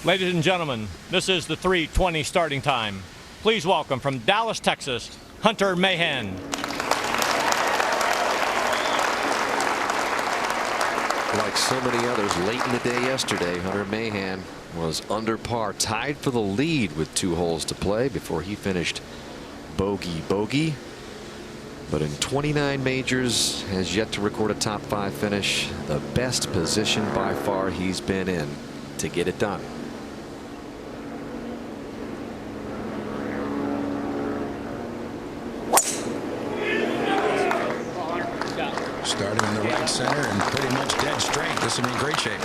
Ladies and gentlemen, this is the 3:20 starting time. Please welcome from Dallas, Texas, Hunter Mahan. Like so many others late in the day yesterday, Hunter Mahan was under par, tied for the lead with 2 holes to play before he finished bogey. But in 29 majors, has yet to record a top 5 finish. The best position by far he's been in to get it done. Starting in the right center and pretty much dead straight. This will be in great shape.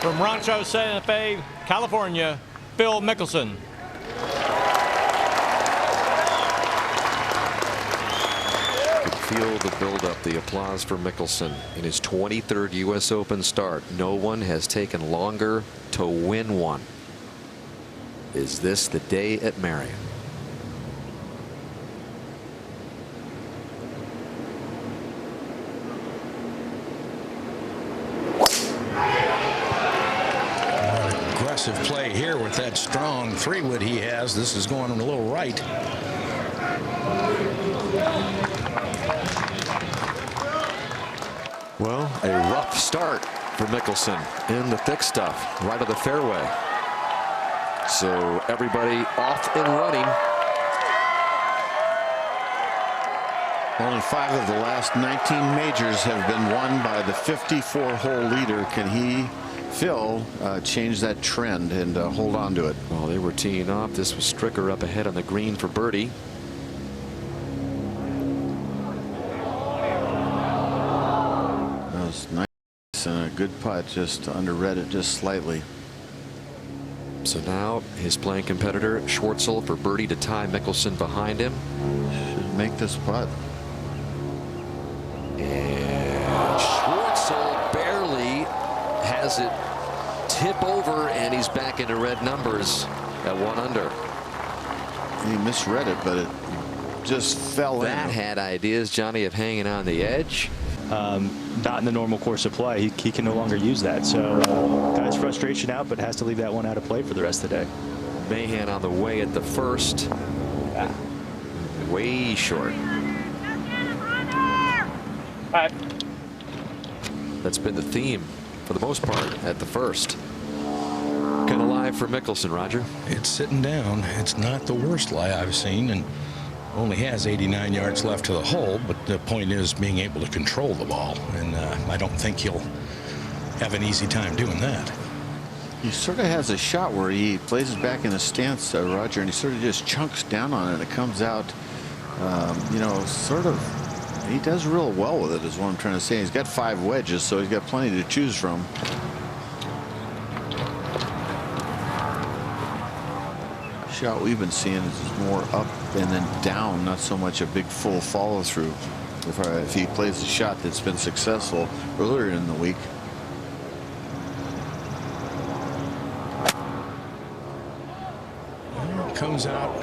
From Rancho Santa Fe, California, Phil Mickelson. Feel the buildup, the applause for Mickelson in his 23rd U.S. Open start. No one has taken longer to win one. Is this the day at Merion? Aggressive play here with that strong 3-wood he has. This is going a little right. Well, a rough start for Mickelson in the thick stuff, right of the fairway. So everybody off and running. Only 5 of the last 19 majors have been won by the 54-hole leader. Can he, Phil, change that trend and hold on to it? Well, they were teeing off. This was Stricker up ahead on the green for birdie. Nice and a good putt, just underread it just slightly. So now his playing competitor Schwartzel for birdie to tie Mickelson behind him. Should make this putt. And Schwartzel barely has it tip over, and he's back into red numbers at 1 under. He misread it, but it just fell in. That had ideas, Johnny, of hanging on the edge. Not in the normal course of play. He can no longer use that. So got his frustration out, but has to leave that one out of play for the rest of the day. Mahan on the way at the first. Yeah. Way short. That's been the theme for the most part at the first. Kind of live for Mickelson, Roger. It's sitting down. It's not the worst lie I've seen, and only has 89 yards left to the hole, but the point is being able to control the ball, and I don't think he'll have an easy time doing that. He sort of has a shot where he plays it back in a stance, Roger, and he sort of just chunks down on it. It comes out, you know, sort of, he does real well with it is what I'm trying to say. He's got 5 wedges, so he's got plenty to choose from. Shot we've been seeing is more up and then down, not so much a big full follow through. If he plays a shot that's been successful earlier in the week. Comes out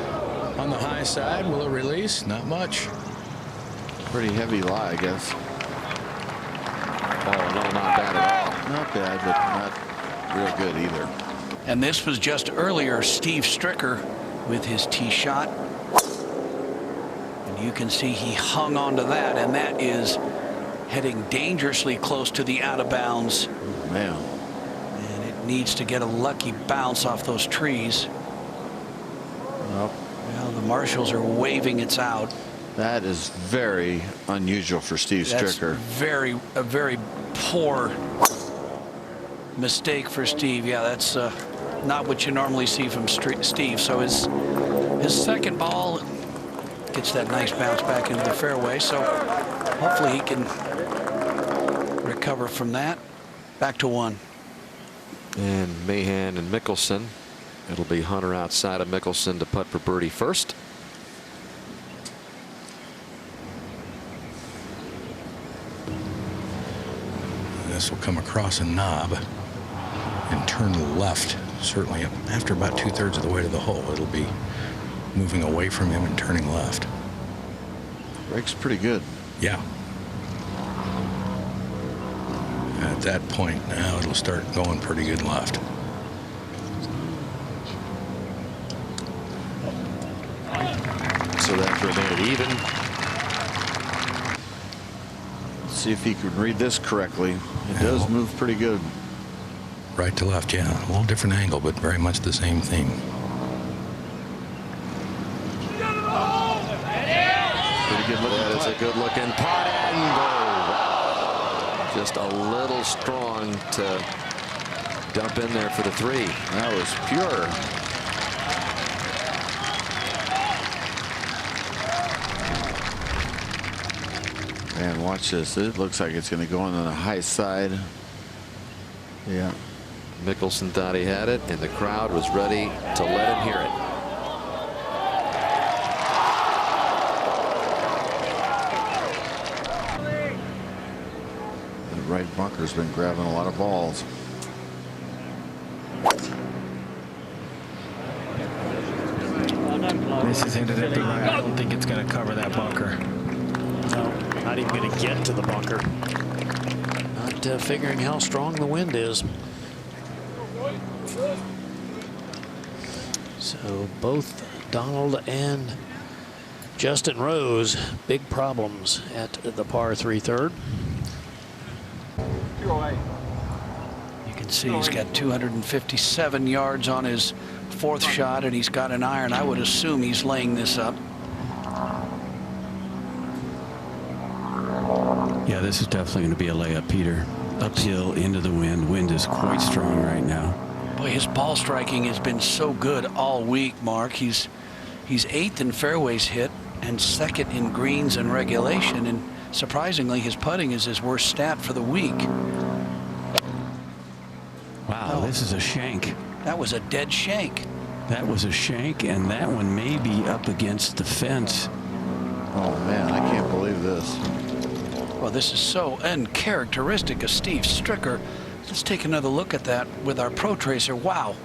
on the high side. Will it release? Not much. Pretty heavy lie, I guess. Oh, no, not bad at all. Not bad, but not real good either. And this was just earlier Steve Stricker with his tee shot. And you can see he hung on to that, and that is heading dangerously close to the out of bounds. Oh, man. And it needs to get a lucky bounce off those trees. Well, the marshals are waving it's out. That is very unusual for Steve Stricker. A very poor mistake for Steve. Yeah, that's not what you normally see from Steve. So his second ball gets that nice bounce back into the fairway. So hopefully he can recover from that. Back to 1. And Mahan and Mickelson. It'll be Hunter outside of Mickelson to putt for birdie first. This will come across a knob and turn left. Certainly after about 2/3 of the way to the hole, it'll be moving away from him and turning left. Break's pretty good. Yeah. At that point, now it'll start going pretty good left. So that remained even. Let's see if he can read this correctly. It does move pretty good. Right to left, yeah. A little different angle, but very much the same thing. Pretty good looking. That is a good looking putt, and wow. Just a little strong to dump in there for the 3. That was pure. Man, watch this. It looks like it's going to go on the high side. Yeah. Mickelson thought he had it, and the crowd was ready to let him hear it. The right bunker's been grabbing a lot of balls. This is headed at the right. I don't think it's going to cover that bunker. No, not even going to get to the bunker. Not figuring how strong the wind is. So both Donald and Justin Rose, big problems at the par 3 third. You can see he's got 257 yards on his 4th shot, and he's got an iron. I would assume he's laying this up. Yeah, this is definitely going to be a layup, Peter. Uphill into the wind. Wind is quite strong right now. Boy, his ball striking has been so good all week, Mark. He's 8th in fairways hit and 2nd in greens and regulation, and surprisingly, his putting is his worst stat for the week. Wow, this is a shank. That was a dead shank. That was a shank, and that one may be up against the fence. Oh, man, I can't believe this. Well, this is so uncharacteristic of Steve Stricker. Let's take another look at that with our Pro Tracer. Wow.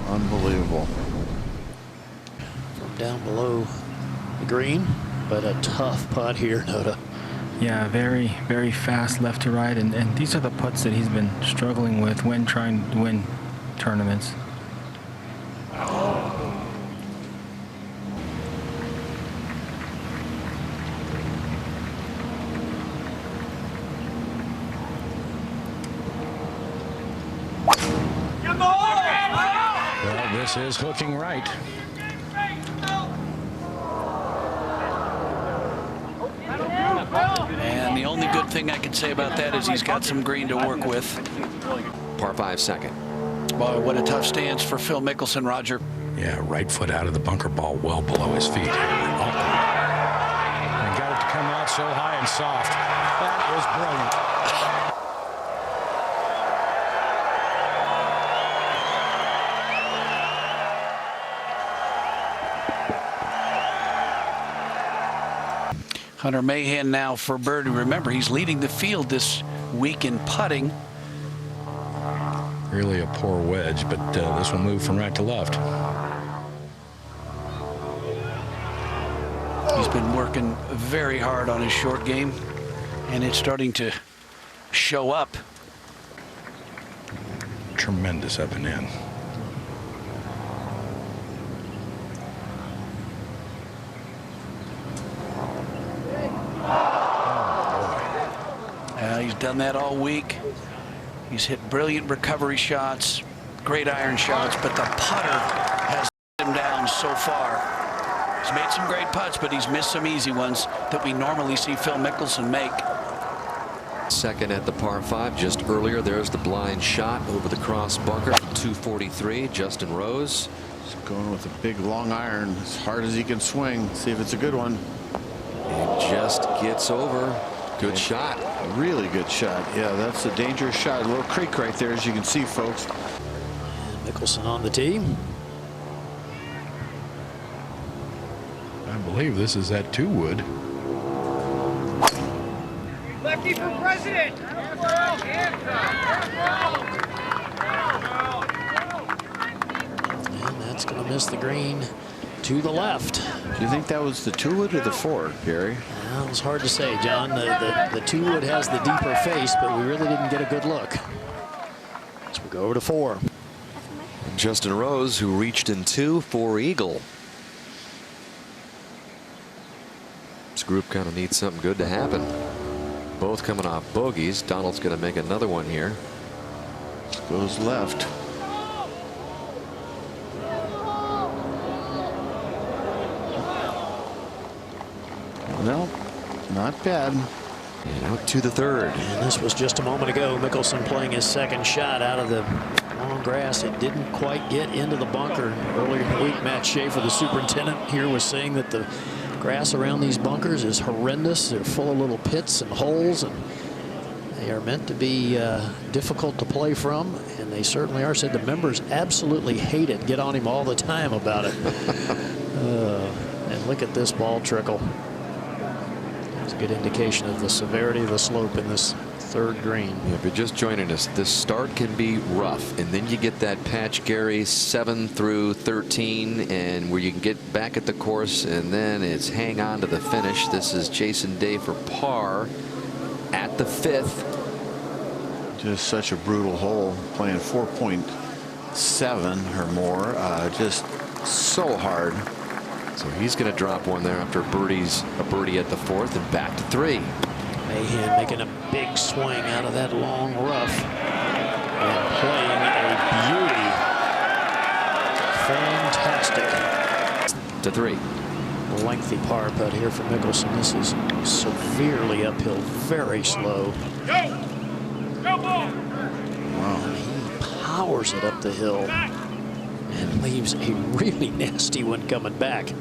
Unbelievable. From down below the green, but a tough putt here, Noda. Yeah, very, very fast left to right. And these are the putts that he's been struggling with when trying to win tournaments. Well, this is hooking right. And the only good thing I can say about that is he's got some green to work with. Par 5 second. Boy, what a tough stance for Phil Mickelson, Roger. Yeah, right foot out of the bunker, ball well below his feet. Oh. And got it to come out so high and soft. That was brilliant. Hunter Mahan now for birdie. Remember, he's leading the field this week in putting. Really a poor wedge, but this will move from right to left. He's been working very hard on his short game, and it's starting to show up. Tremendous up and in. He's done that all week. He's hit brilliant recovery shots, great iron shots, but the putter has him down so far. He's made some great putts, but he's missed some easy ones that we normally see Phil Mickelson make. Second at the par 5. Just earlier, there's the blind shot over the cross bunker from 243. Justin Rose. Just going with a big long iron as hard as he can swing. See if it's a good one. It just gets over. Good shot. Really good shot. Yeah, that's a dangerous shot. A little creek right there, as you can see, folks. And Mickelson on the tee. I believe this is at 2 wood. Lefty for president. And It's going to miss the green to the left. Do you think that was the 2-wood or the 4, Gary? Well, it's hard to say, John. The 2-wood has the deeper face, but we really didn't get a good look. So we go over to 4. Justin Rose, who reached in 2 for eagle. This group kind of needs something good to happen. Both coming off bogeys. Donald's going to make another one here. Goes left. No, not bad. And out to the 3rd. And this was just a moment ago. Mickelson playing his second shot out of the long grass. It didn't quite get into the bunker. Earlier in the week, Matt Schaefer, the superintendent here, was saying that the grass around these bunkers is horrendous. They're full of little pits and holes, and they are meant to be difficult to play from, and they certainly are. Said the members absolutely hate it. Get on him all the time about it. And look at this ball trickle. It's a good indication of the severity of the slope in this 3rd green. Yeah, if you're just joining us, this start can be rough, and then you get that patch, Gary, 7 through 13, and where you can get back at the course, and then it's hang on to the finish. This is Jason Day for par at the 5th. Just such a brutal hole, playing 4.7 or more. Just so hard. So he's going to drop one there after a birdie at the 4th, and back to 3. Mahan making a big swing out of that long rough and playing a beauty. Fantastic. To 3. Lengthy par putt here for Mickelson. This is severely uphill, very slow. Wow. He powers it up the hill and leaves a really nasty one coming back.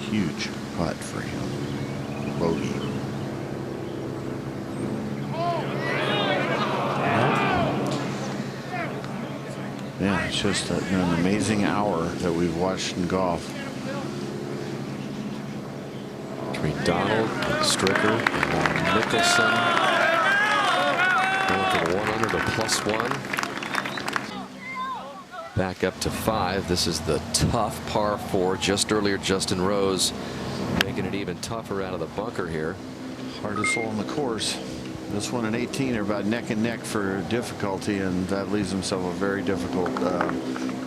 Huge putt for him. Bogey. Yeah, it's just an amazing hour that we've watched in golf. Between Donald, Stricker, and Mickelson. Going for the 1 under to +1. Back up to 5. This is the tough par 4. Just earlier, Justin Rose making it even tougher out of the bunker here. Hardest hole on the course. This one and 18 are about neck and neck for difficulty, and that leaves himself a very difficult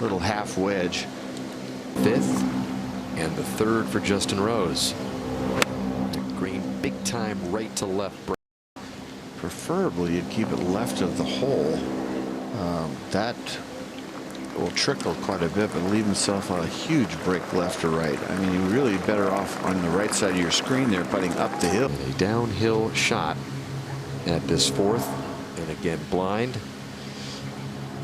little half wedge. 5th and the 3rd for Justin Rose. Green big time right to left. Preferably you'd keep it left of the hole. That will trickle quite a bit, but leave himself a huge break left or right. I mean, you're really better off on the right side of your screen there, putting up the hill. A downhill shot at this 4th, and again blind.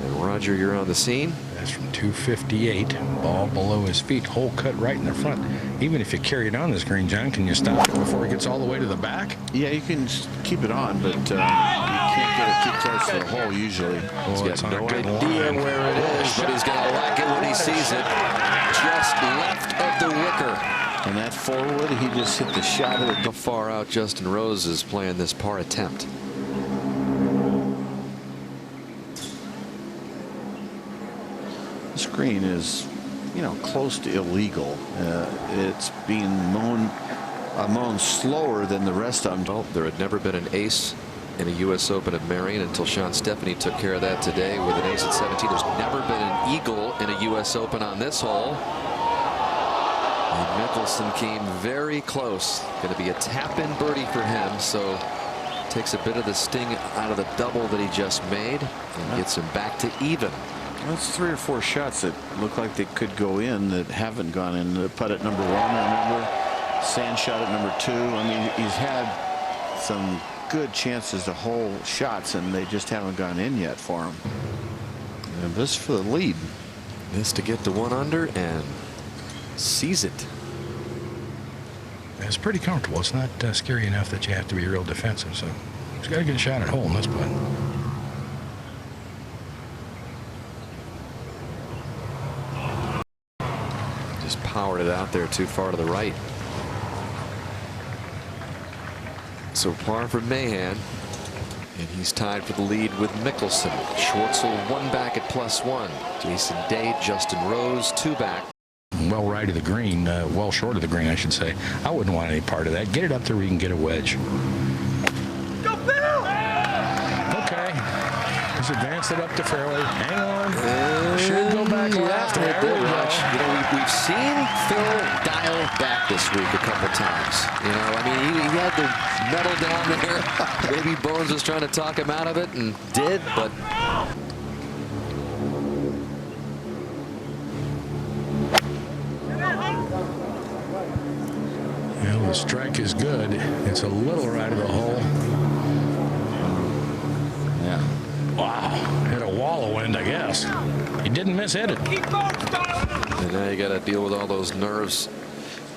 And Roger, you're on the scene. That's from 258. Ball below his feet. Hole cut right in the front. Even if you carry it on this green, John, can you stop it before it gets all the way to the back? Yeah, you can keep it on, but you can't get it too close to the hole usually. He's got no idea where it is, but he's going to like it when he sees it. Just left of the wicker. And that 4-wood, he just hit the shot of How far out Justin Rose is playing this par attempt. This green is, you know, close to illegal. It's being mown slower than the rest of them. Well, there had never been an ace in a U.S. Open at Marion until Sean Stephanie took care of that today with an ace at 17. There's never been an eagle in a U.S. Open on this hole. And Mickelson came very close. Going to be a tap-in birdie for him, so takes a bit of the sting out of the double that he just made and gets him back to even. That's 3 or 4 shots that look like they could go in that haven't gone in. The putt at number 1, remember? Sand shot at number 2. I mean, he's had some good chances to hole shots, and they just haven't gone in yet for him. And this for the lead. This to get the 1 under and sees it. It's pretty comfortable. It's not scary enough that you have to be real defensive. So he's got a good shot at hole in this putt. Just powered it out there too far to the right. So par for Mahan. And he's tied for the lead with Mickelson. Schwartzel 1 back at +1. Jason Day, Justin Rose 2 back. Well right of the green, well short of the green, I should say. I wouldn't want any part of that. Get it up there where you can get a wedge. Go, Bill! Okay. He's advanced it up the fairway. Hang on. Should go back left. There we go. You know, we've seen Phil dial back this week a couple times. You know, I mean, he had the metal down there. Maybe Bones was trying to talk him out of it and did, but. Well, the strike is good. It's a little right of the hole. Yeah. Wow. Hit a wall of wind, I guess. He didn't miss-hit it. And now you got to deal with all those nerves.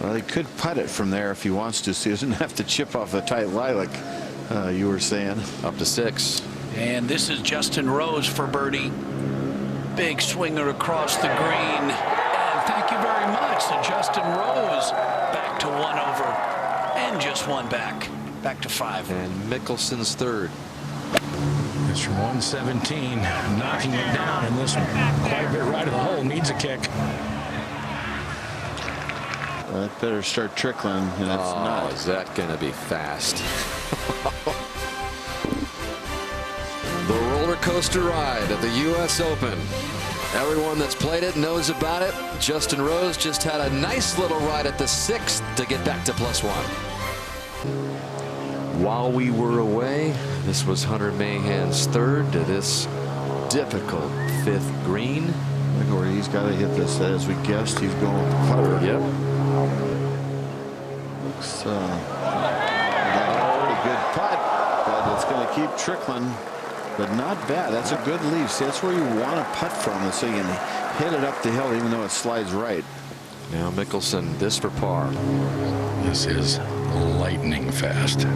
Well, he could putt it from there if he wants to, so he doesn't have to chip off a tight lie like you were saying. Up to 6. And this is Justin Rose for birdie. Big swinger across the green. And thank you very much to Justin Rose. Back to 1 over. And just 1 back. Back to 5. And Mickelson's 3rd. It's from 117, knocking it down, and this one quite a bit right of the hole, needs a kick. That better start trickling, and it's not. Is that going to be fast? The roller coaster ride of the U.S. Open. Everyone that's played it knows about it. Justin Rose just had a nice little ride at the 6th to get back to +1. While we were away, this was Hunter Mahan's 3rd to this difficult 5th green. Look where he's got to hit this. As we guessed, he's going with the putter. Yep. Looks got a pretty good putt, but it's going to keep trickling. But not bad. That's a good lead. See, that's where you want to putt from, so you can hit it up the hill even though it slides right. Now Mickelson, this for par. This is lightning fast. Yeah,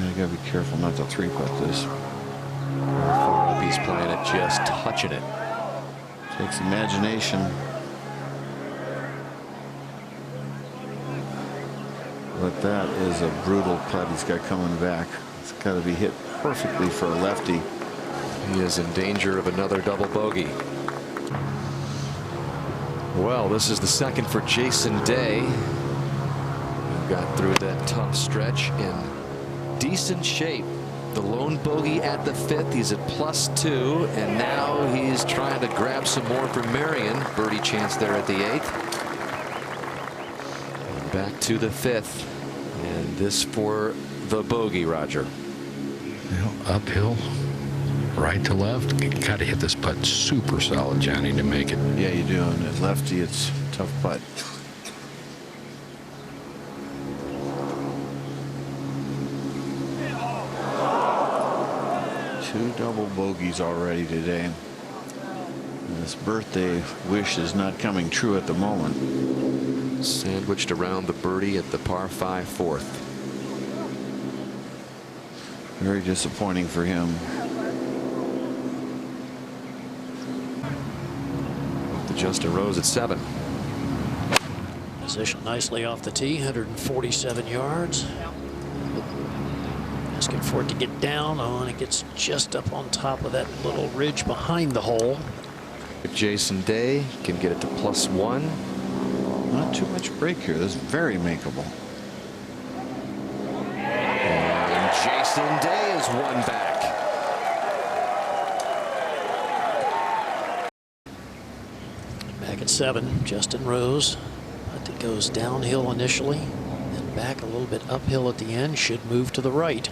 you got to be careful not to 3-putt this. Far up, he's playing it, just touching it. Takes imagination. But that is a brutal putt he's got coming back. It's got to be hit perfectly for a lefty. He is in danger of another double bogey. Well, this is the 2nd for Jason Day. He got through that tough stretch in decent shape. The lone bogey at the 5th. He's at +2, and now he's trying to grab some more from Marion. Birdie chance there at the 8th. And back to the 5th, and this for the bogey, Roger. Uphill, right to left. You got to hit this putt super solid, Johnny, to make it. Yeah, you do. And at lefty, it's a tough putt. Two double bogeys already today. And this birthday wish is not coming true at the moment. Sandwiched around the birdie at the par 5 4th. Very disappointing for him. To Justin Rose at 7. Positioned nicely off the tee, 147 yards. Asking for it to get down on. It gets just up on top of that little ridge behind the hole. If Jason Day can get it to +1. Not too much break here. This is very makeable. And Jason Day is 1 back. Back at 7, Justin Rose. But it goes downhill initially, then back a little bit uphill at the end. Should move to the right.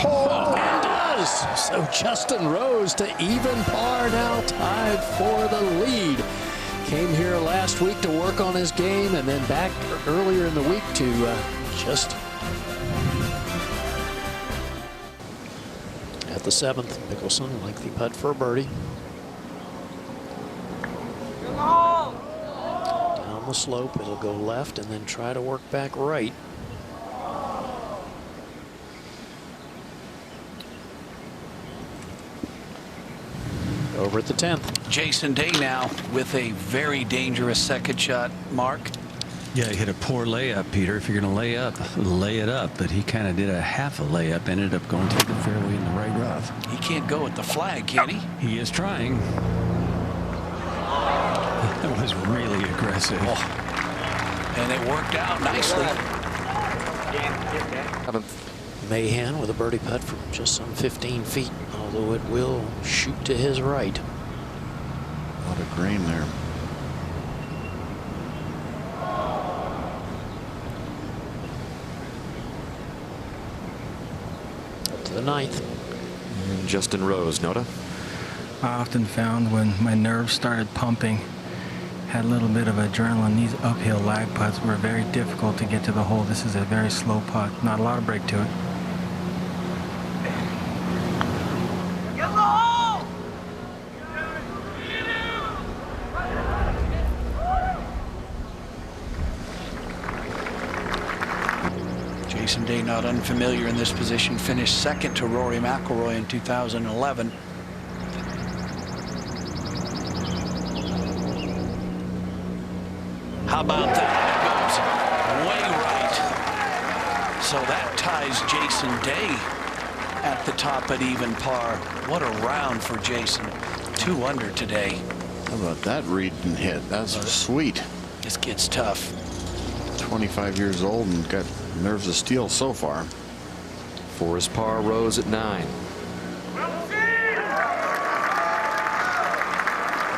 Oh, and does! So Justin Rose to even par, now tied for the lead. Came here last week to work on his game, and then back earlier in the week to just at the 7th. Mickelson, lengthy putt for a birdie. Down the slope, it'll go left and then try to work back right. over at the 10th. Jason Day now with a very dangerous second shot, Mark. Yeah, he hit a poor layup, Peter. If you're going to lay up, lay it up. But he kind of did a half a layup, ended up going through the fairway in the right rough. He can't go with the flag, can he? He is trying. That was really aggressive. Oh. And it worked out nicely. Mahan with a birdie putt from just some 15 feet, although it will shoot to his right. A lot of green there. To the 9th. And Justin Rose, Nota. I often found when my nerves started pumping, had a little bit of adrenaline, these uphill lag putts were very difficult to get to the hole. This is a very slow putt, not a lot of break to it. Jason Day, not unfamiliar in this position, finished second to Rory McIlroy in 2011. How about that? It goes way right. So that ties Jason Day at the top at even par. What a round for Jason. 2 under today. How about that read and hit? That's sweet. This kid's tough. 25 years old and got nerves of steel so far. For his par, Rose at 9.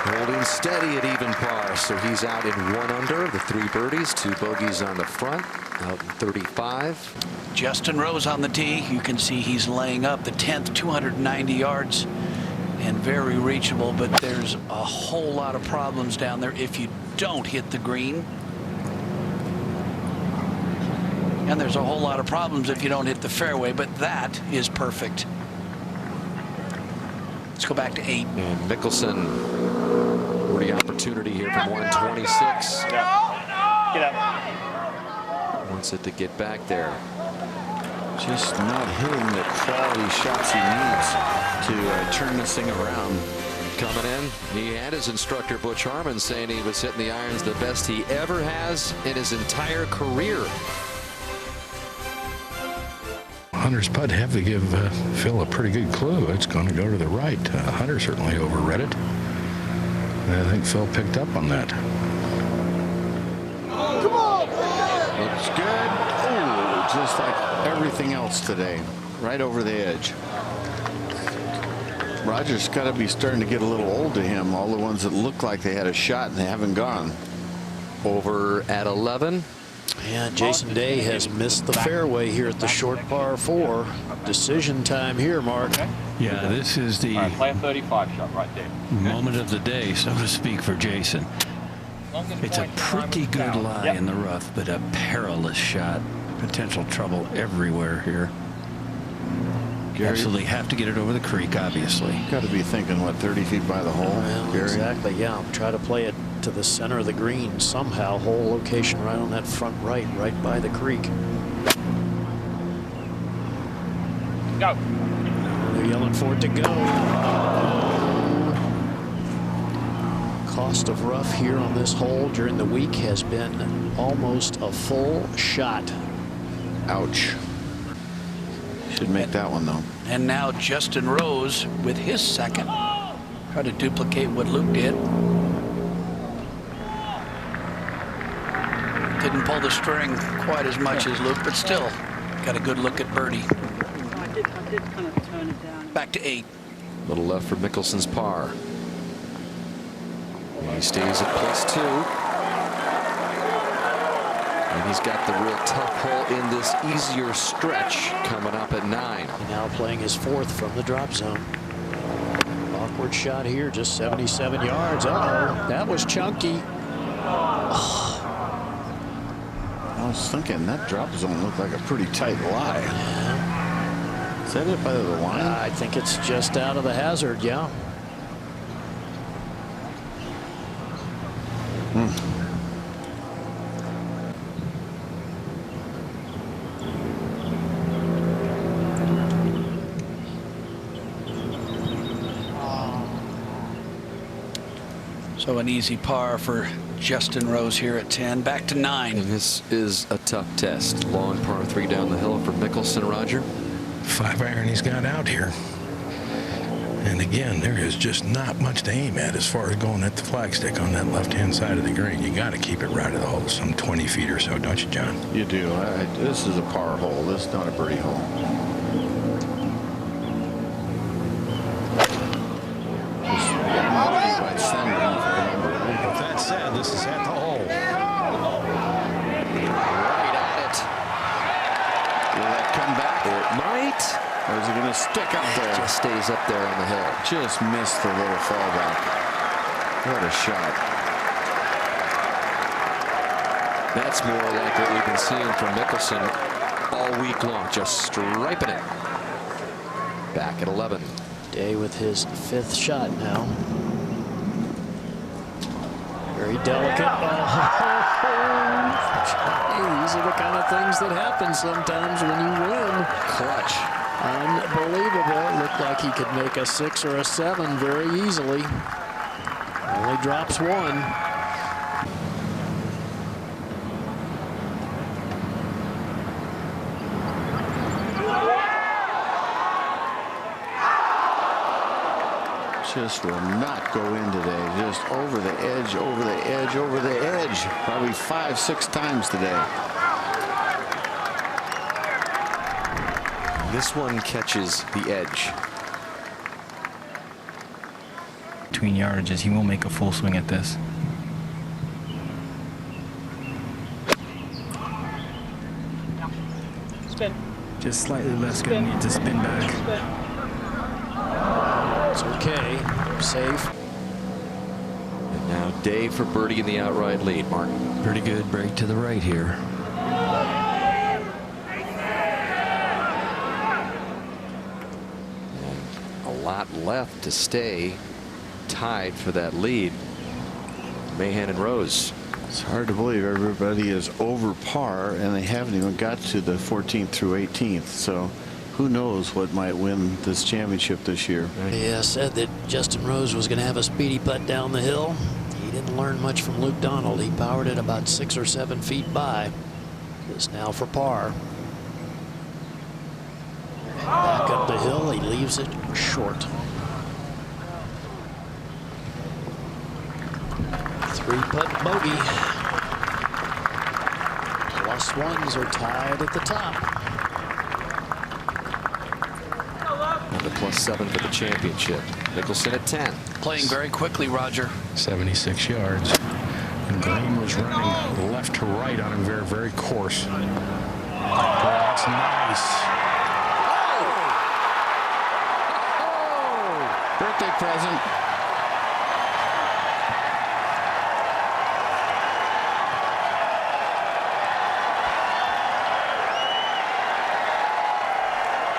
Holding steady at even par, so he's out in 1 under. The 3 birdies, 2 bogeys on the front, out in 35. Justin Rose on the tee. You can see he's laying up the 10th, 290 yards, and very reachable. But there's a whole lot of problems down there if you don't hit the green. And there's a whole lot of problems if you don't hit the fairway, but that is perfect. Let's go back to 8. And Mickelson, the opportunity here from 126. Get up. Wants it to get back there. Just not hitting the quality shots he needs to turn this thing around. Coming in, he had his instructor Butch Harmon saying he was hitting the irons the best he ever has in his entire career. Hunter's putt have to give Phil a pretty good clue. It's going to go to the right. Hunter certainly overread it. And I think Phil picked up on that. Come on! Looks good. Oh, just like everything else today. Right over the edge. Roger's got to be starting to get a little old to him. All the ones that look like they had a shot and they haven't gone. Over at 11. Yeah, Jason Day has missed the fairway here at the short par 4. Decision time here, Mark. Yeah, this is the Play a 35 shot right there. moment of the day, so to speak, for Jason. It's a pretty good lie in the rough, but a perilous shot. Potential trouble everywhere here. Gary, Absolutely have to get it over the creek, obviously. got to be thinking, what, 30 feet by the hole? Well, Gary? exactly, yeah. Try to play it to the center of the green somehow. Hole location right on that front right by the creek. Go. They're yelling for it to go. Cost of rough here on this hole during the week has been almost a full shot. Ouch. Should make that one, though. And now Justin Rose with his second. Try to duplicate what Luke did. Didn't pull the string quite as much as Luke, but still got a good look at birdie. I did kind of turn it down. Back to 8. Little left for Mickelson's par. He stays at +2. And he's got the real tough hole in this easier stretch coming up at 9. Now playing his 4th from the drop zone. Awkward shot here, just 77 yards. Uh-oh, that was chunky. Oh. I was thinking that drop zone looked like a pretty tight lie. Yeah. Is that it by the line? I think it's just out of the hazard, yeah. So an easy par for Justin Rose here at 10. Back to 9. And this is a tough test. Long par 3 down the hill for Mickelson, Roger. 5-iron he's got out here. And again, there is just not much to aim at as far as going at the flagstick on that left-hand side of the green. You got to keep it right of the hole, some 20 feet or so, don't you, John? You do. This is a par hole. This is not a birdie hole. With that said, this is at the hole. Right at it. Will that come back? It might. Or is it going to stick up there? It just stays up there on the hill. Just missed the little fallback. What a shot. That's more like what we've been seeing from Mickelson all week long, just striping it. Back at 11. Day with his 5th shot now. Very delicate. Oh, these are the kind of things that happen sometimes when you win. Clutch. Unbelievable. Looked like he could make a 6 or a 7 very easily. Only drops 1. Just will not go in today. Just over the edge, over the edge, over the edge. Probably 5-6 times today. This one catches the edge. Between yardages, he won't make a full swing at this. Spin. Just slightly less good. Need to spin back. It's okay. Safe. And now Dave for birdie in the outright lead. Mark. Pretty good break to the right here. A lot left to stay tied for that lead. Mahan and Rose. It's hard to believe everybody is over par and they haven't even got to the 14th through 18th. So who knows what might win this championship this year. Yeah, said that Justin Rose was going to have a speedy putt down the hill. He didn't learn much from Luke Donald. He powered it about 6 or 7 feet by. This now for par. Back up the hill, he leaves it short. 3-putt bogey. +1s are tied at the top. And the +7 for the championship. Mickelson at 10. Playing very quickly, Roger. 76 yards. And Green was running left to right on him, very, very coarse. Boy, that's nice. Birthday present.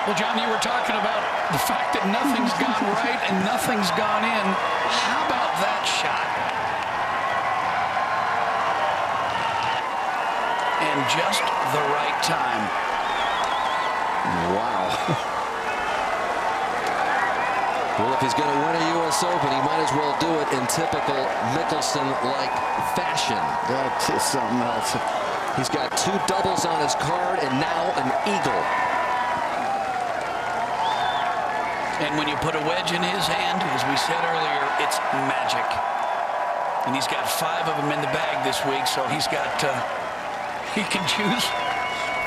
Well, John, you were talking about the fact that nothing's gone right and nothing's gone in. How about that shot? And just the right time. Wow. Well, if he's going to win a U.S. Open, he might as well do it in typical Mickelson-like fashion. That is something else. He's got 2 doubles on his card and now an eagle. And when you put a wedge in his hand, as we said earlier, it's magic. And he's got 5 of them in the bag this week, so he can choose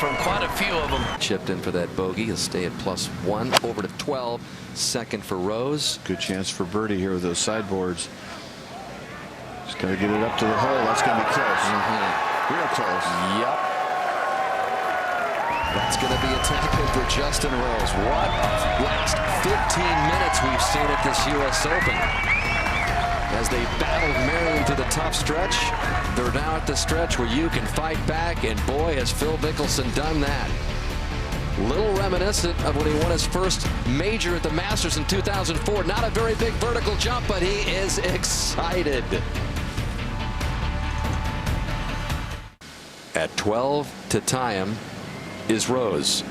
from quite a few of them. Chipped in for that bogey. He'll stay at +1 over to 12. Second for Rose. Good chance for birdie here with those sideboards. Just got to get it up to the hole. That's going to be close. Real close. Yep. That's going to be a tap-in for Justin Rose. What last 15 minutes we've seen at this U.S. Open. As they battled Marion through the tough stretch, they're now at the stretch where you can fight back, and boy, has Phil Mickelson done that. Little reminiscent of when he won his first major at the Masters in 2004. Not a very big vertical jump, but he is excited. At 12 to tie him is Rose.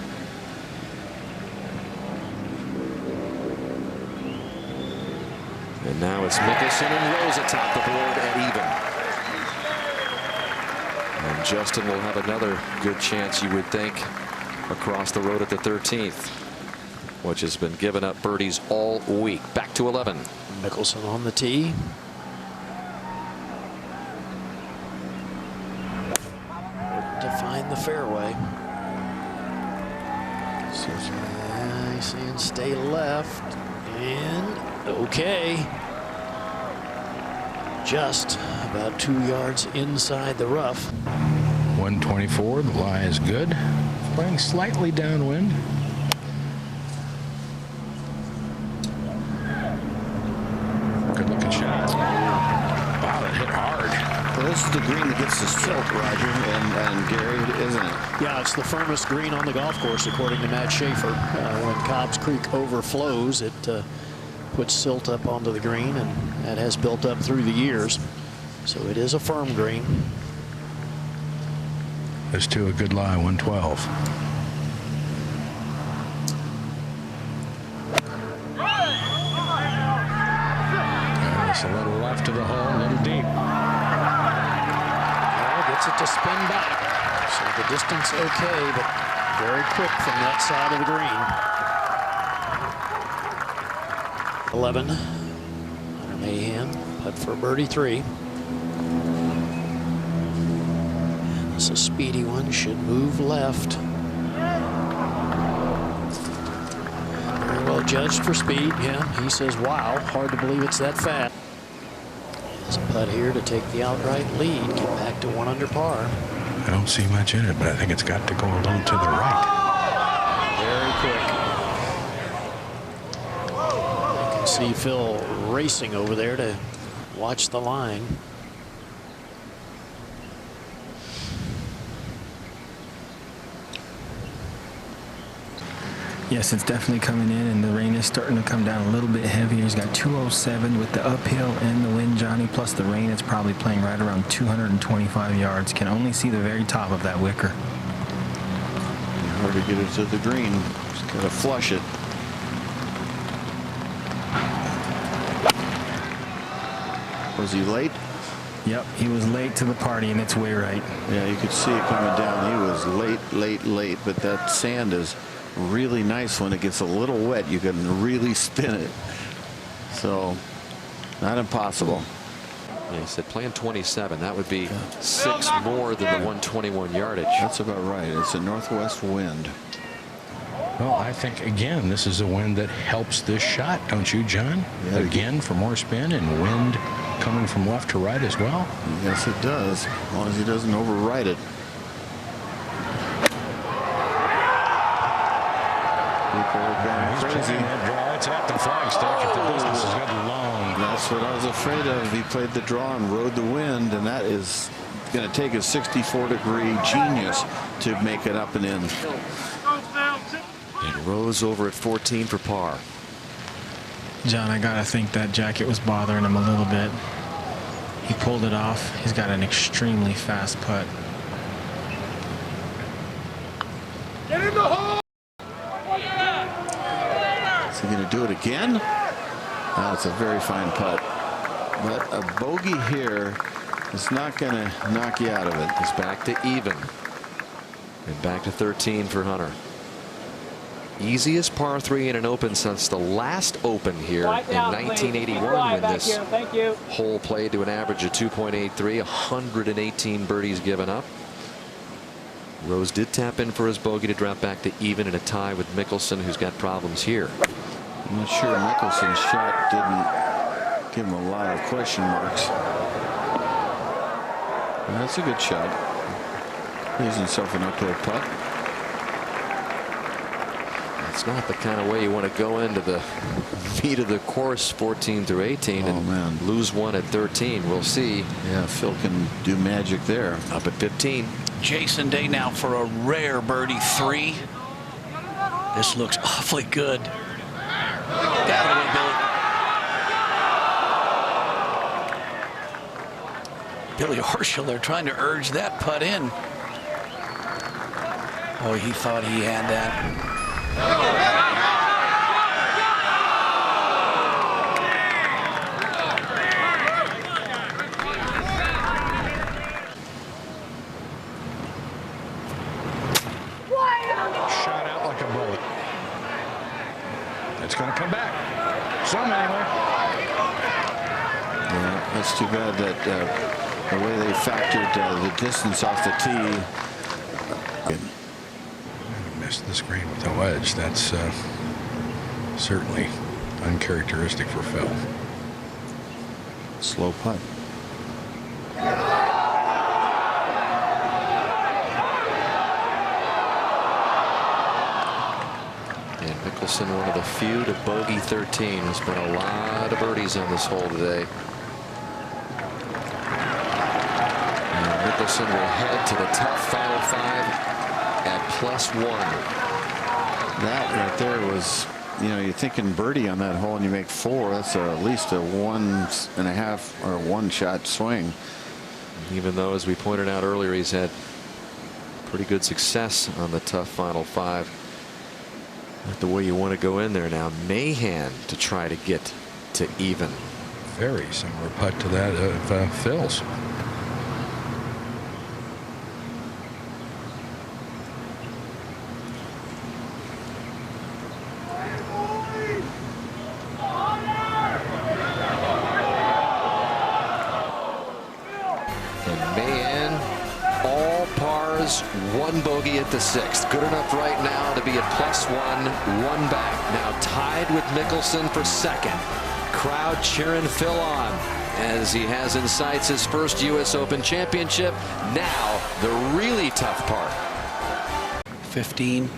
And now it's Mickelson and Rose atop the board at even. And Justin will have another good chance, you would think, across the road at the 13th, which has been giving up birdies all week. Back to 11. Mickelson on the tee. To find the fairway. He's saying stay left. And okay. Just about 2 yards inside the rough. 124. The lie is good. Playing slightly downwind. Good looking shot. Wow, that hit hard. Well, this is the green that gets the silt, Roger, and Gary, isn't it? Yeah, it's the firmest green on the golf course, according to Matt Schaefer. When Cobb's Creek overflows, it puts silt up onto the green, and that has built up through the years. So it is a firm green. There's two a good lie, 112. And it's a little left of the hole, a little deep. Well, gets it to spin back. So the distance okay, but very quick from that side of the green. 11. Hunter Mahan, putt for birdie 3. And this is a speedy one, should move left. Very well judged for speed. Yeah, he says, wow, hard to believe it's that fast. There's a putt here to take the outright lead, get back to 1 under par. I don't see much in it, but I think it's got to go a little to the right. Very quick. You can see Phil racing over there to watch the line. Yes, it's definitely coming in, and the rain is starting to come down a little bit heavier. He's got 207 with the uphill and the wind, Johnny, plus the rain. It's probably playing right around 225 yards. Can only see the very top of that wicker. Hard to get it to the green. Just got to flush it. Was he late? Yep, he was late to the party, and it's way right. Yeah, you could see it coming down. He was late, but that sand is really nice when it gets a little wet. You can really spin it. So, not impossible. Yeah, he said playing 27. That would be 6 more than the 121 yardage. That's about right. It's a northwest wind. Well, I think, again, this is a wind that helps this shot, don't you, John? Yeah, again, for more spin and wind coming from left to right as well. Yes, it does, as long as he doesn't override it. People are going crazy. It's at the flagstick if the distance is good and long. That's what I was afraid of. He played the draw and rode the wind, and that is going to take a 64-degree genius to make it up and in. And Rose over at 14 for par. John, I gotta think that jacket was bothering him a little bit. He pulled it off. He's got an extremely fast putt. Get in the hole! Is he going to do it again? That's a very fine putt. But a bogey here is not going to knock you out of it. It's back to even. And back to 13 for Hunter. Easiest par 3 in an Open since the last Open here in 1981, when this hole played to an average of 2.83, 118 birdies given up. Rose did tap in for his bogey to drop back to even in a tie with Mickelson, who's got problems here. I'm not sure Mickelson's shot didn't give him a lot of question marks. That's a good shot. Leaves himself an uphill putt. It's not the kind of way you want to go into the meat of the course, 14 through 18, and lose one at 13. We'll see. Yeah, Phil can do magic there. Up at 15. Jason Day now for a rare birdie 3. This looks awfully good. That way, Billy Horschel, they're trying to urge that putt in. Oh, he thought he had that. going to come back. Some anyway. Yeah, that's too bad that the way they factored the distance off the tee. Missed the screen with the wedge. That's certainly uncharacteristic for Phil. Slow putt. And Mickelson, one of the few to bogey 13. There's been a lot of birdies on this hole today. And Mickelson will head to the tough final 5 at +1. That right there was, you know, you're thinking birdie on that hole and you make 4. That's at least a 1.5 or 1-shot swing. Even though, as we pointed out earlier, he's had pretty good success on the tough final 5. Not the way you want to go in there now. Mahan to try to get to even. Very similar putt to that of Phil's. And Mahan, all pars, 1 bogey at the 6th. Good enough right now to be at +1, 1 back. Now tied with Mickelson for 2nd. Crowd cheering Phil on as he has in sights his first U.S. Open championship. Now the really tough part. 15.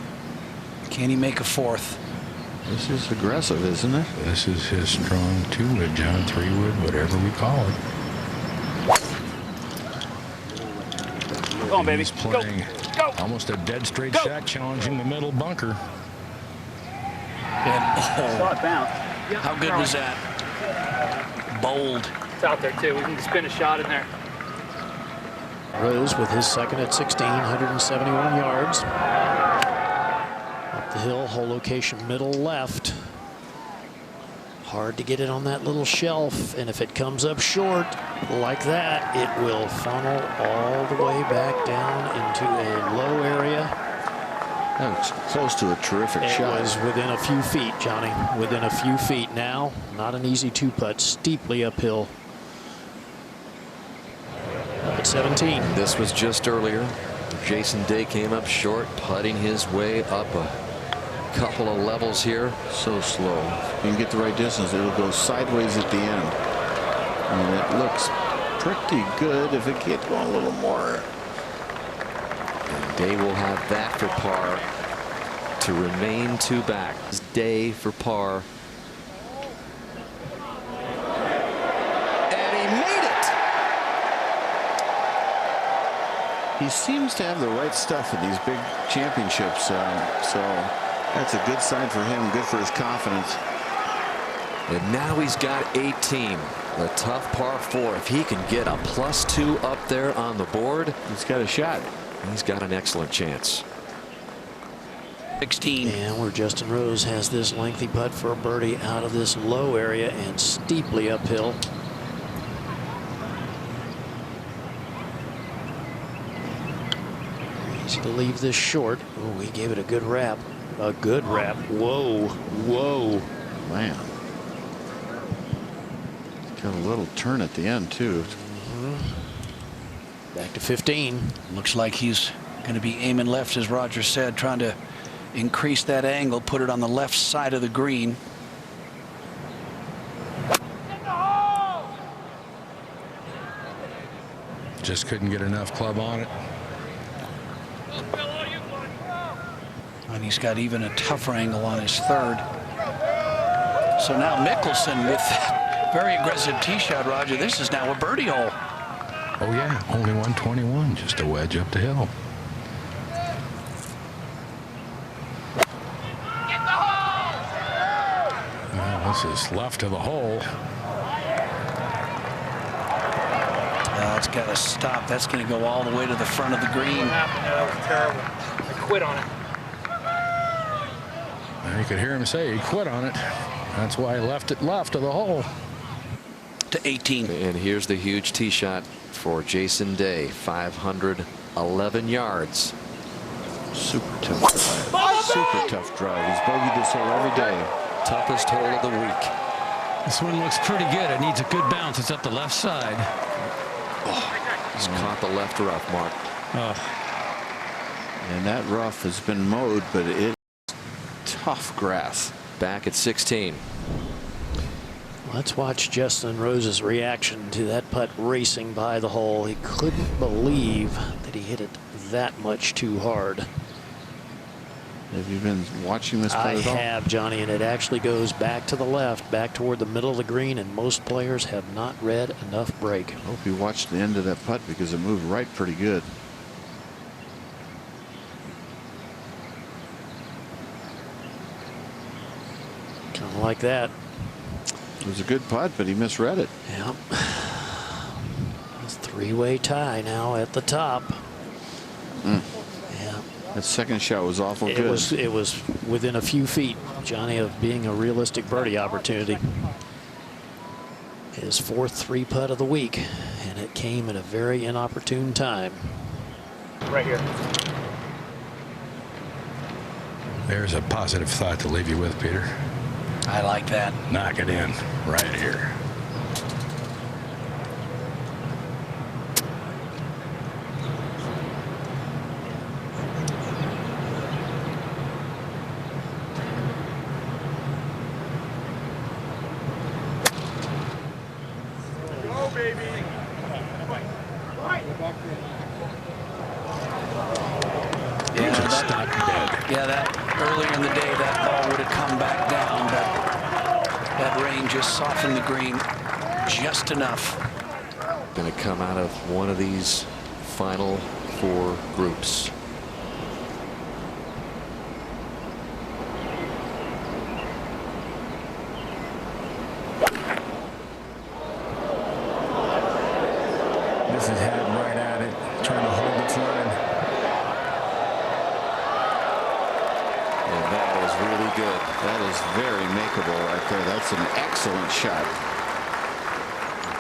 Can he make a 4th? This is aggressive, isn't it? This is his strong 2-wood, John, 3-wood, whatever we call it. Go on, baby. He's playing Go. almost a dead straight shot, challenging the middle bunker. And, Saw it bounce. how good was that? Bold. It's out there, too. We can spin a shot in there. Rose with his second at 16, 171 yards. Up the hill, hole location middle left. Hard to get it on that little shelf, and if it comes up short like that, it will funnel all the way back down into a low area. That was close to a terrific shot. It was within a few feet, Johnny. Within a few feet. Now, not an easy 2-putt, steeply uphill. Up at 17. This was just earlier. Jason Day came up short, putting his way up a couple of levels here. So slow. You can get the right distance, it'll go sideways at the end. And it looks pretty good if it gets going a little more. And Day will have that for par to remain 2 back. Day for par. And he made it. He seems to have the right stuff in these big championships, so that's a good sign for him, good for his confidence. And now he's got 18. The tough par 4. If he can get a +2 up there on the board, he's got a shot. He's got an excellent chance. 16. And where Justin Rose has this lengthy putt for a birdie out of this low area and steeply uphill. Easy to leave this short. Oh, he gave it a good wrap. A good wrap. Whoa. Whoa. Man. Got a little turn at the end, too. Back to 15. Looks like he's going to be aiming left, as Roger said, trying to increase that angle, put it on the left side of the green. Just couldn't get enough club on it. And he's got even a tougher angle on his 3rd. So now Mickelson with that very aggressive tee shot, Roger. This is now a birdie hole. Oh, yeah, only 121, just a wedge up the hill. Well, this is left of the hole. It's got to stop. That's going to go all the way to the front of the green. What happened there? That was terrible. I quit on it. You could hear him say he quit on it. That's why he left it left of the hole. To 18. And here's the huge tee shot for Jason Day. 511 yards. Super tough drive. Super tough drive. He's bogeyed this hole every day. toughest hole of the week. This one looks pretty good. It needs a good bounce. It's up the left side. He's caught the left rough, Mark. And that rough has been mowed, but it's tough grass. Back at 16. Let's watch Justin Rose's reaction to that putt racing by the hole. He couldn't believe that he hit it that much too hard. Have you been watching this putt I at all? have, Johnny, and it actually goes back to the left, back toward the middle of the green, and most players have not read enough break. I hope you watched the end of that putt because it moved right pretty good. Kind of like that. It was a good putt, but he misread it. Yep. It's a three-way tie now at the top. Yeah. That second shot was awful good. It was within a few feet, Johnny, of being a realistic birdie opportunity. His fourth three putt of the week, and it came at a very inopportune time. Right here. There's a positive thought to leave you with, Peter. I like that. Knock it in right here. Go, baby. Yeah, that earlier in the day, that ball would have come back down, but that rain just softened the green just enough. Going to come out of one of these final four groups. This is headed right at it, trying to hold its line. And that is really good. That is very makeable right there. That's an excellent shot.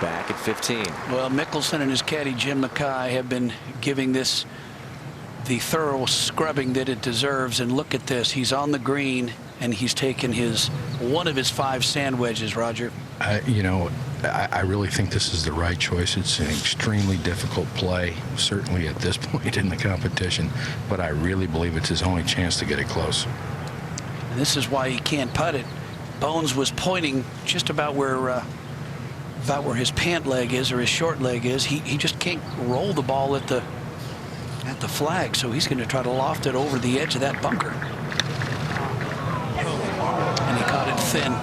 Back at 15. Well, Mickelson and his caddy Jim Mackay have been giving this the thorough scrubbing that it deserves. And look at this. He's on the green and he's taken one of his 5 sand wedges, Roger. You know, I really think this is the right choice. It's an extremely difficult play, certainly at this point in the competition, but I really believe it's his only chance to get it close. And this is why he can't putt it. Bones was pointing just about where his pant leg is, or his short leg is. He just can't roll the ball at the flag, so he's going to try to loft it over the edge of that bunker. And he caught it thin.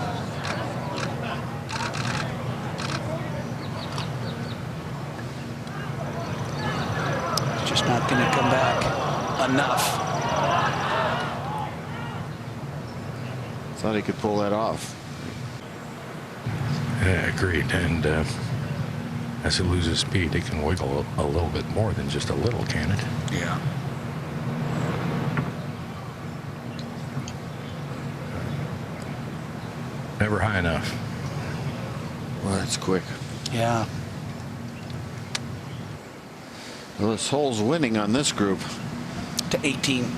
It's just not going to come back enough. Thought he could pull that off. Yeah, agreed. And as it loses speed, it can wiggle a little bit more than just a little, can it? Yeah. Never high enough. Well, that's quick. Yeah. Well, this hole's winning on this group. To 18.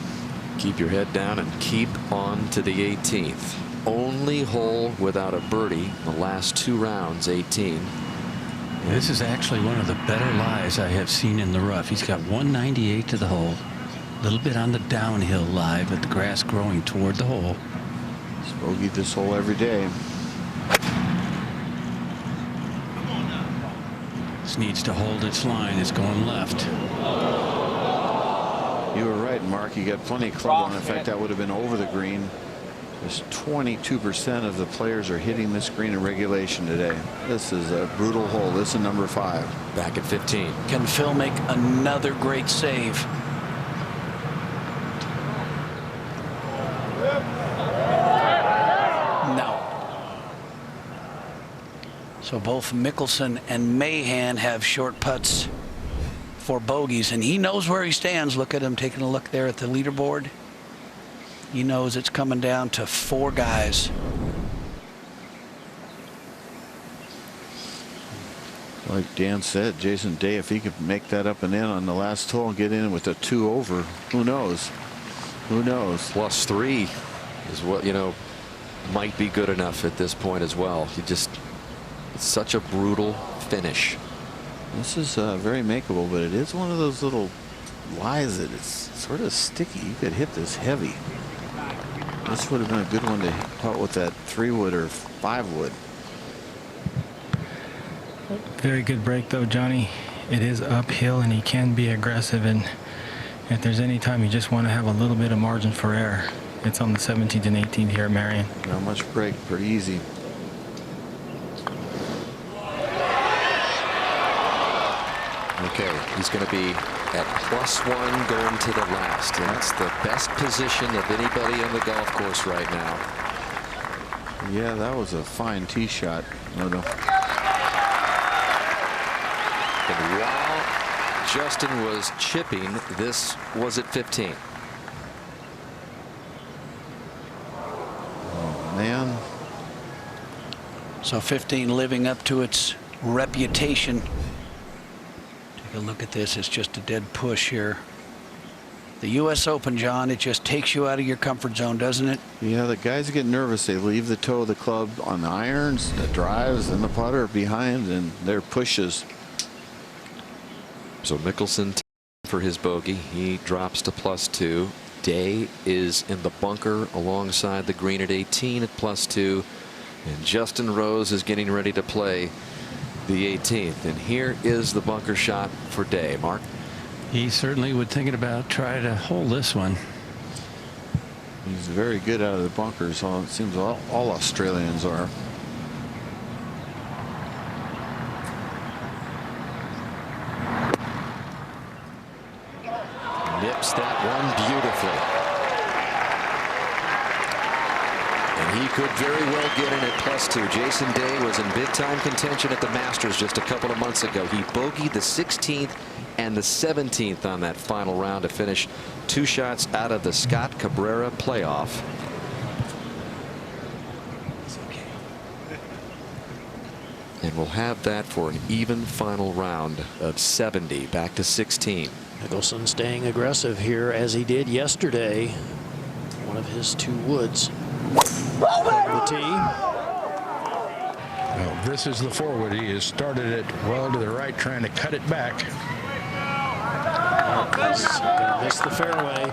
Keep your head down and keep on to the 18th. Only hole without a birdie the last 2 rounds, 18. This is actually one of the better lies I have seen in the rough. He's got 198 to the hole. A little bit on the downhill lie, but the grass growing toward the hole. He's bogeyed this hole every day. This needs to hold its line. It's going left. You were right, Mark. You got plenty of club on. In fact, that would have been over the green. There's 22% of the players are hitting this green in regulation today. This is a brutal hole. This is number 5. Back at 15. Can Phil make another great save? No. So both Mickelson and Mahan have short putts for bogeys, and he knows where he stands. Look at him taking a look there at the leaderboard. He knows it's coming down to 4 guys. Like Dan said, Jason Day, if he could make that up and in on the last hole and get in with a 2 over, who knows? Who knows? +3 is what, you know, might be good enough at this point as well. It's such a brutal finish. This is very makeable, but it is one of those little lies that it's sort of sticky. You could hit this heavy. This would have been a good one to putt with that 3-wood or 5-wood. Very good break though, Johnny. It is uphill and he can be aggressive, and if there's any time you just want to have a little bit of margin for error, it's on the 17th and 18th here at Marion. Not much break, pretty easy. Okay, he's going to be at +1 going to the last. And that's the best position of anybody on the golf course right now. Yeah, that was a fine tee shot, Moto. And while Justin was chipping, this was at 15. Oh, man. So 15 living up to its reputation. Take a look at this. It's just a dead push here. The U.S. Open, John, it just takes you out of your comfort zone, doesn't it? Yeah, the guys get nervous. They leave the toe of the club on the irons, the drives, and the putter behind, and their pushes. So Mickelson for his bogey. He drops to +2. Day is in the bunker alongside the green at 18 at +2. And Justin Rose is getting ready to play the 18th. And here is the bunker shot for Day. Mark? He certainly would thinking about trying to hold this one. He's very good out of the bunkers. It seems all Australians are. Nips that one beautifully. And he could very well get in at +2. Jason Day was in big time contention at the Masters just a couple of months ago. He bogeyed the 16th and the 17th on that final round to finish 2 shots out of the Scott Cabrera playoff. And we'll have that for an even final round of 70, back to 16. Mickelson staying aggressive here as he did yesterday. One of his 2 woods. The tee. Well, this is the forward. He has started it well to the right, trying to cut it back. He's gonna miss the fairway.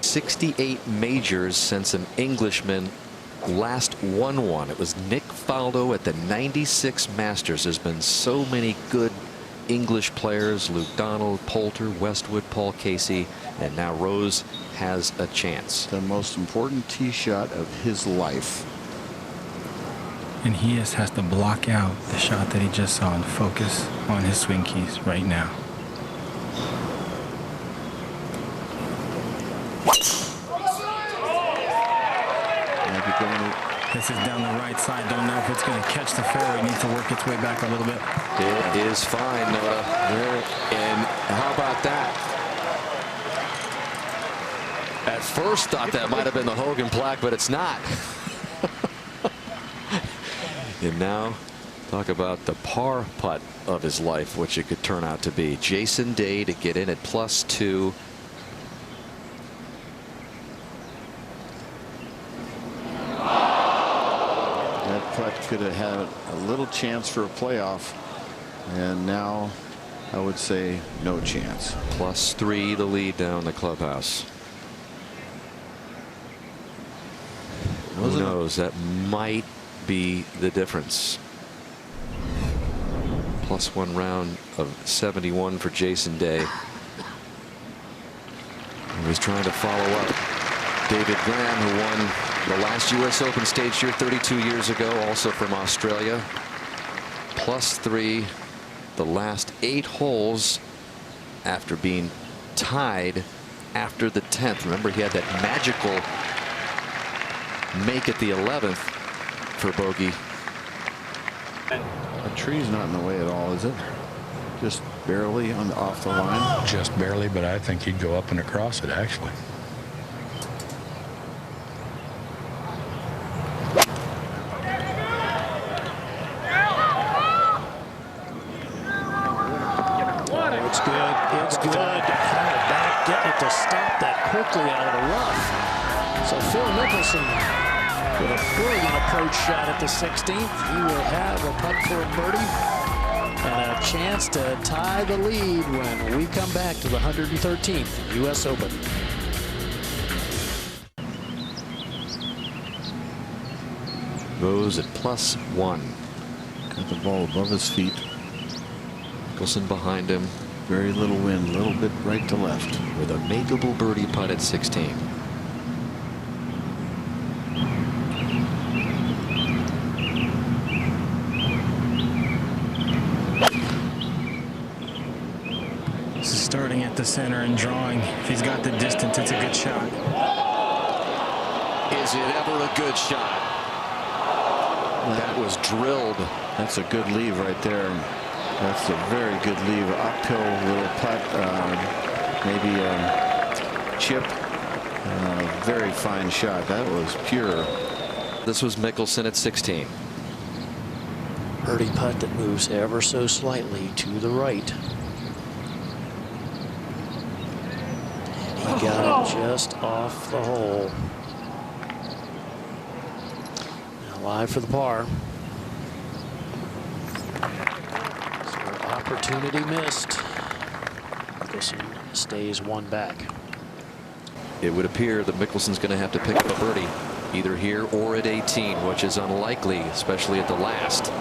68 majors since an Englishman last won one. It was Nick Faldo at the '96 Masters. There's been so many good English players: Luke Donald, Poulter, Westwood, Paul Casey, and now Rose has a chance. The most important tee shot of his life. And he just has to block out the shot that he just saw and focus on his swing keys right now. This is down the right side. Don't know if it's going to catch the fairway. Needs to work its way back a little bit. It is fine, Noah. And how about that? At first thought that might have been the Hogan plaque, but it's not. And now talk about the par putt of his life, which it could turn out to be. Jason Day to get in at +2. That putt could have had a little chance for a playoff, and now I would say no chance. +3 the lead down the clubhouse. Who knows? That might be the difference. +1 round of 71 for Jason Day. He was trying to follow up David Graham, who won the last U.S. Open stage here 32 years ago, also from Australia. +3 the last 8 holes after being tied after the 10th. Remember, he had that magical make at the 11th for bogey. The tree's not in the way at all, is it? Just barely off the line? Just barely, but I think he'd go up and across it, actually. It's good. It's good. Back, getting it to stop that quickly out of the rough. So Phil Mickelson with a brilliant approach shot at the 16th. He will have a putt for a birdie and a chance to tie the lead when we come back to the 113th U.S. Open. Rose at +1. Got the ball above his feet. Mickelson behind him. Very little wind, a little bit right to left. With a makeable birdie putt at 16. This is starting at the center and drawing. If he's got the distance, it's a good shot. Is it ever a good shot? That was drilled. That's a good leave right there. That's a very good leave. Uphill little putt, maybe a chip. Very fine shot. That was pure. This was Mickelson at 16. Birdie putt that moves ever so slightly to the right. And he got it just off the hole. Now live for the par. Opportunity missed. Mickelson stays one back. It would appear that Mickelson's going to have to pick up a birdie either here or at 18, which is unlikely, especially at the last. Oh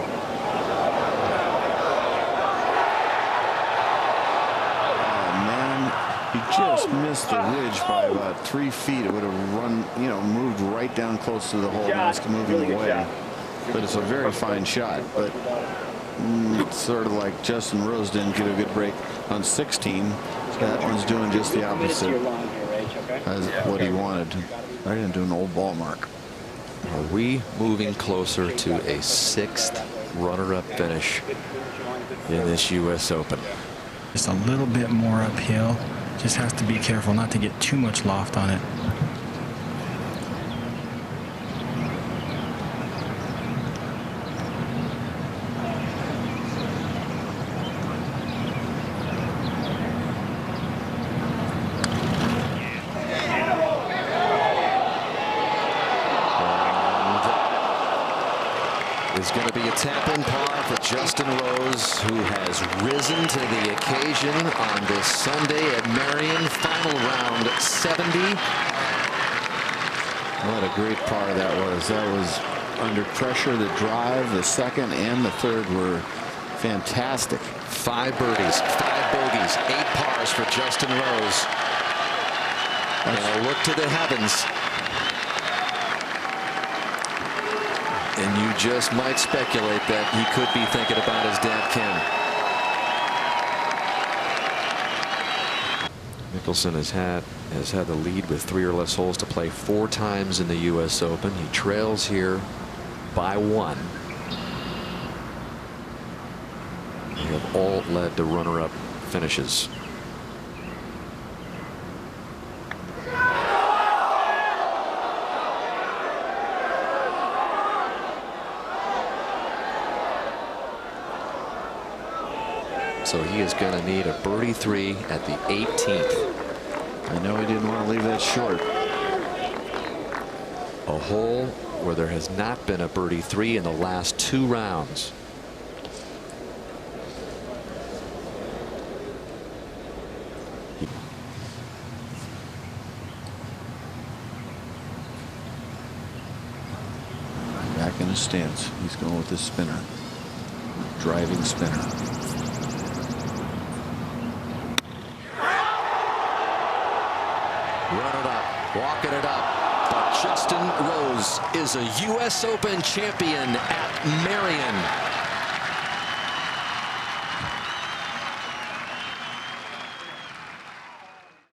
man, he just missed the ridge by about 3 feet. It would have run, moved right down close to the hole. Now it's moving away. But it's a very fine shot. But it's sort of like Justin Rose didn't get a good break on 16. That one's doing just the opposite as what he wanted. Right into an old ball mark. Are we moving closer to a 6th runner-up finish in this U.S. Open? Just a little bit more uphill. Just has to be careful not to get too much loft on it. Is going to be a tap-in par for Justin Rose, who has risen to the occasion on this Sunday at Marion. Final round 70. What a great par that was. That was under pressure. The drive, the second and the third were fantastic. 5 birdies, 5 bogeys, 8 pars for Justin Rose. And a look to the heavens. And you just might speculate that he could be thinking about his dad, Ken. Mickelson has had the lead with 3 or less holes to play 4 times in the U.S. Open. He trails here by 1. They have all led to runner-up finishes. So he is going to need a birdie 3 at the 18th. I know he didn't want to leave that short. A hole where there has not been a birdie 3 in the last 2 rounds. Back in his stance. He's going with his spinner. Driving spinner. Run it up, walking it up. But Justin Rose is a U.S. Open champion at Marion.